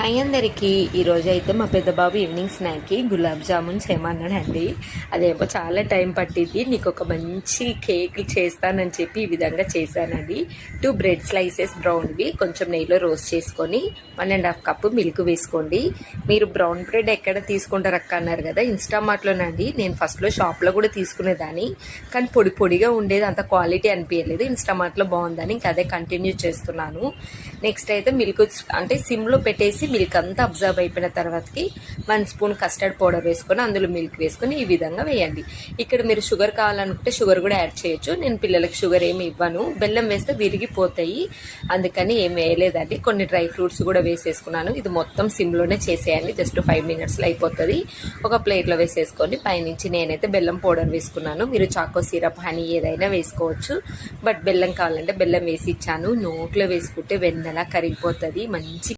Hi అందరికీ. ఈరోజు అయితే మా పెద్ద బాబు ఈవినింగ్ స్నాక్కి గులాబ్ జామున్ చేయమన్నాడండి. అదేమో చాలా టైం పట్టింది, నీకు ఒక మంచి కేక్ చేస్తానని చెప్పి ఈ విధంగా చేశానండి. 2 బ్రెడ్ స్లైసెస్ బ్రౌన్వి కొంచెం నెయ్యిలో రోస్ట్ చేసుకొని 1.5 కప్పు మిల్క్ వేసుకోండి. మీరు బ్రౌన్ బ్రెడ్ ఎక్కడ తీసుకుంటారు అక్క అన్నారు కదా, ఇన్స్టామార్ట్లోనండి. నేను ఫస్ట్లో షాప్లో కూడా తీసుకునేదాన్ని, కానీ పొడి పొడిగా ఉండేది, అంత క్వాలిటీ అనిపించలేదు. ఇన్స్టామార్ట్లో బాగుందని ఇంకా అదే కంటిన్యూ చేస్తున్నాను. నెక్స్ట్ అయితే మిల్క్ అంటే సిమ్లో పెట్టేసి మిల్క్ అంతా అబ్జర్వ్ అయిపోయిన తర్వాతకి 1 స్పూన్ కస్టర్డ్ పౌడర్ వేసుకొని అందులో మిల్క్ వేసుకొని ఈ విధంగా వేయండి. ఇక్కడ మీరు షుగర్ కావాలనుకుంటే షుగర్ కూడా యాడ్ చేయొచ్చు. నేను పిల్లలకి షుగర్ ఏమి ఇవ్వను, బెల్లం వేస్తే విరిగిపోతాయి, అందుకని ఏమి వేయలేదండి. కొన్ని డ్రై ఫ్రూట్స్ కూడా వేసేసుకున్నాను. ఇది మొత్తం సిమ్లోనే చేసేయాలి, జస్ట్ 5 మినిట్స్లో అయిపోతుంది. ఒక ప్లేట్లో వేసేసుకొని పైనుంచి నేనైతే బెల్లం పౌడర్ వేసుకున్నాను. మీరు చాకో సిరప్ హనీ ఏదైనా వేసుకోవచ్చు, బట్ బెల్లం కావాలంటే బెల్లం వేసి ఇచ్చాను. నోట్లో వేసుకుంటే వెన్నెలా కరిగిపోతుంది, మంచి